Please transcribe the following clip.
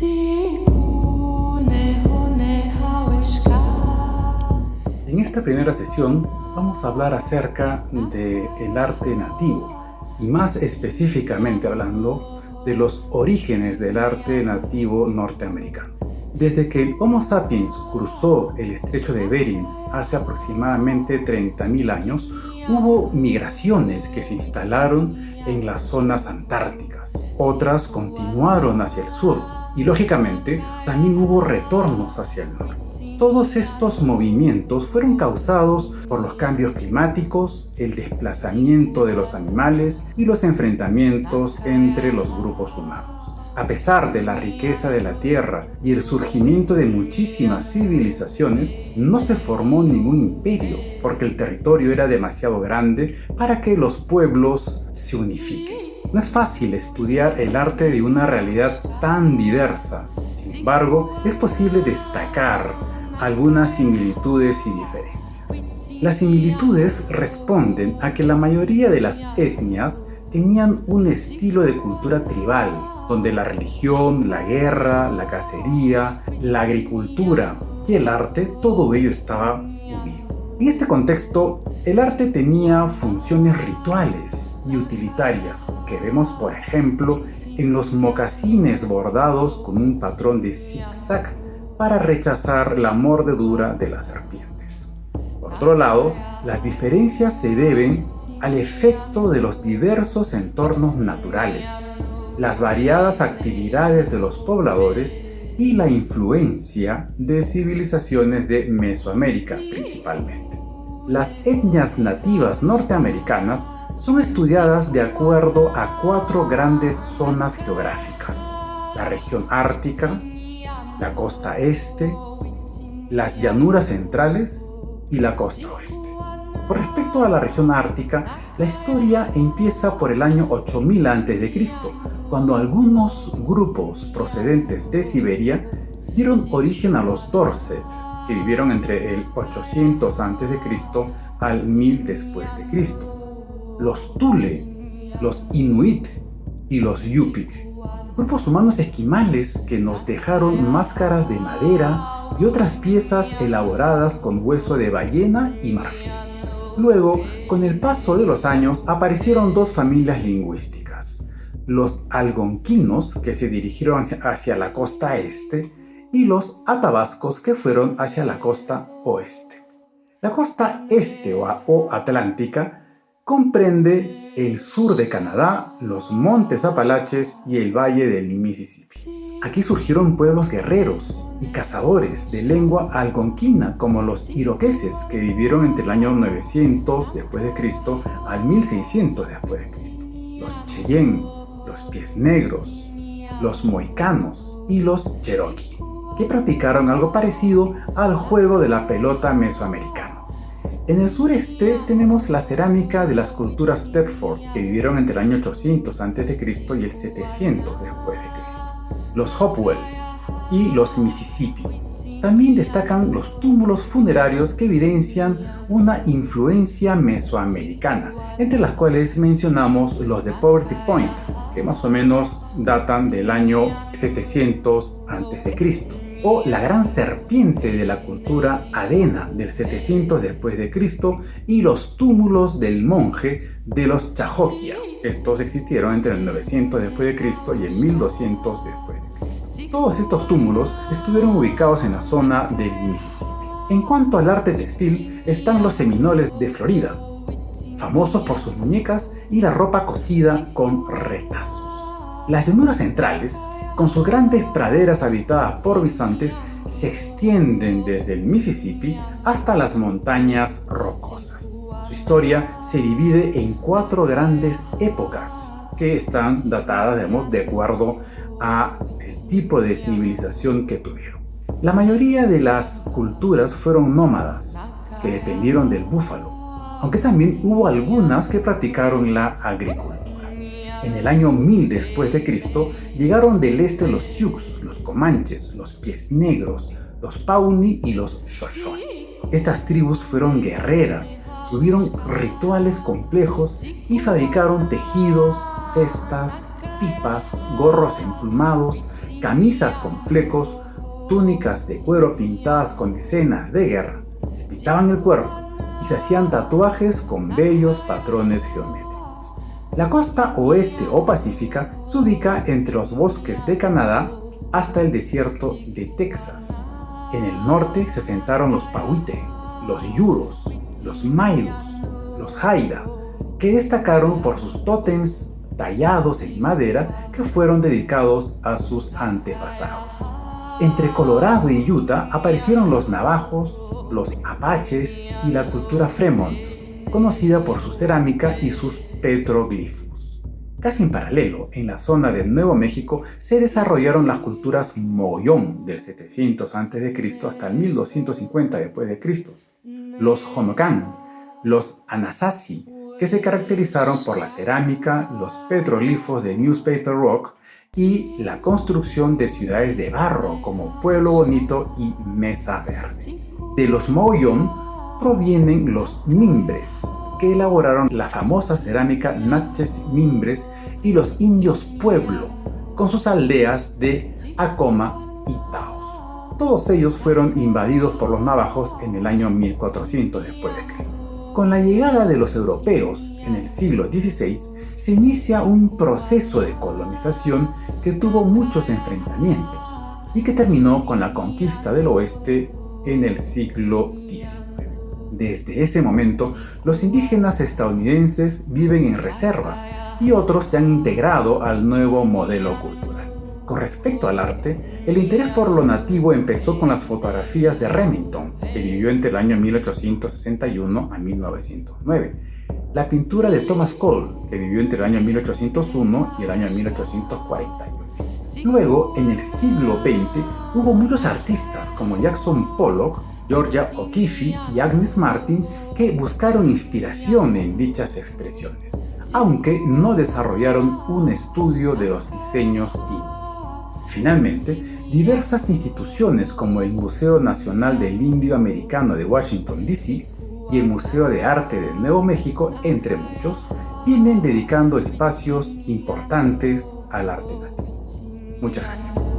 En esta primera sesión vamos a hablar acerca del arte nativo y más específicamente hablando de los orígenes del arte nativo norteamericano. Desde que el Homo sapiens cruzó el estrecho de Bering hace aproximadamente 30.000 años, hubo migraciones que se instalaron en las zonas antárticas. Otras continuaron hacia el sur y, lógicamente, también hubo retornos hacia el norte. Todos estos movimientos fueron causados por los cambios climáticos, el desplazamiento de los animales y los enfrentamientos entre los grupos humanos. A pesar de la riqueza de la tierra y el surgimiento de muchísimas civilizaciones, no se formó ningún imperio porque el territorio era demasiado grande para que los pueblos se unifiquen. No es fácil estudiar el arte de una realidad tan diversa. Sin embargo, es posible destacar algunas similitudes y diferencias. Las similitudes responden a que la mayoría de las etnias tenían un estilo de cultura tribal, donde la religión, la guerra, la cacería, la agricultura y el arte, todo ello estaba unido. En este contexto, el arte tenía funciones rituales y utilitarias que vemos, por ejemplo, en los mocasines bordados con un patrón de zigzag para rechazar la mordedura de las serpientes. Por otro lado, las diferencias se deben al efecto de los diversos entornos naturales, las variadas actividades de los pobladores y la influencia de civilizaciones de Mesoamérica principalmente. Las etnias nativas norteamericanas son estudiadas de acuerdo a 4 grandes zonas geográficas: la región ártica, la costa este, las llanuras centrales y la costa oeste. Con respecto a la región ártica, la historia empieza por el año 8000 a.C., cuando algunos grupos procedentes de Siberia dieron origen a los Dorset, que vivieron entre el 800 a.C. al 1000 después de Cristo. Los Thule, los Inuit y los Yupik, grupos humanos esquimales que nos dejaron máscaras de madera y otras piezas elaboradas con hueso de ballena y marfil. Luego, con el paso de los años, aparecieron 2 familias lingüísticas: los algonquinos, que se dirigieron hacia la costa este, y los atabascos, que fueron hacia la costa oeste. La costa este o atlántica comprende el sur de Canadá, los montes Apalaches y el valle del Mississippi. Aquí surgieron pueblos guerreros y cazadores de lengua algonquina, como los iroqueses, que vivieron entre el año 900 después de Cristo al 1600 después de Cristo. Los Cheyenne, los Pies Negros, los Mohicanos y los Cherokee, que practicaron algo parecido al juego de la pelota mesoamericano. En el sureste tenemos la cerámica de las culturas Thetford, que vivieron entre el año 800 a.C. y el 700 después de Cristo. Los Hopewell y los Mississippi. También destacan los túmulos funerarios que evidencian una influencia mesoamericana, entre las cuales mencionamos los de Poverty Point, que más o menos datan del año 700 a.C., o la gran serpiente de la cultura Adena del 700 después de Cristo y los túmulos del monje de los Cahokia. Estos existieron entre el 900 después de Cristo y el 1200 después de Cristo. Todos estos túmulos estuvieron ubicados en la zona del Mississippi. En cuanto al arte textil, están los seminoles de Florida, famosos por sus muñecas y la ropa cosida con retazos. Las llanuras centrales, con sus grandes praderas habitadas por bisontes, se extienden desde el Mississippi hasta las montañas rocosas. Su historia se divide en 4 grandes épocas que están datadas, de acuerdo al tipo de civilización que tuvieron. La mayoría de las culturas fueron nómadas, que dependieron del búfalo, aunque también hubo algunas que practicaron la agricultura. En el año 1000 después de Cristo llegaron del este los Sioux, los Comanches, los Pies Negros, los Pawnee y los Shoshone. Estas tribus fueron guerreras, tuvieron rituales complejos y fabricaron tejidos, cestas, pipas, gorros emplumados, camisas con flecos, túnicas de cuero pintadas con escenas de guerra. Se pintaban el cuerpo y se hacían tatuajes con bellos patrones geométricos. La costa oeste o pacífica se ubica entre los bosques de Canadá hasta el desierto de Texas. En el norte se asentaron los Pahute, los Yuros, los Mailus, los Haida, que destacaron por sus tótems tallados en madera que fueron dedicados a sus antepasados. Entre Colorado y Utah aparecieron los navajos, los apaches y la cultura Fremont, conocida por su cerámica y sus petroglifos. Casi en paralelo, en la zona de Nuevo México se desarrollaron las culturas Mogollón del 700 a.C. hasta el 1250 d.C., los Honokan, los Anasazi, que se caracterizaron por la cerámica, los petroglifos de Newspaper Rock y la construcción de ciudades de barro como Pueblo Bonito y Mesa Verde. De los Mogollón provienen los Mimbres, que elaboraron la famosa cerámica Natchez Mimbres, y los indios Pueblo, con sus aldeas de Acoma y Taos. Todos ellos fueron invadidos por los navajos en el año 1400 d.C. Con la llegada de los europeos en el siglo XVI, se inicia un proceso de colonización que tuvo muchos enfrentamientos y que terminó con la conquista del oeste en el siglo XIX. Desde ese momento, los indígenas estadounidenses viven en reservas y otros se han integrado al nuevo modelo cultural. Con respecto al arte, el interés por lo nativo empezó con las fotografías de Remington, que vivió entre el año 1861 a 1909, la pintura de Thomas Cole, que vivió entre el año 1801 y el año 1848. Luego, en el siglo XX, hubo muchos artistas como Jackson Pollock, Georgia O'Keeffe y Agnes Martin que buscaron inspiración en dichas expresiones, aunque no desarrollaron un estudio de los diseños indios. Finalmente, diversas instituciones como el Museo Nacional del Indio Americano de Washington, D.C. y el Museo de Arte de Nuevo México, entre muchos, vienen dedicando espacios importantes al arte nativo. Muchas gracias.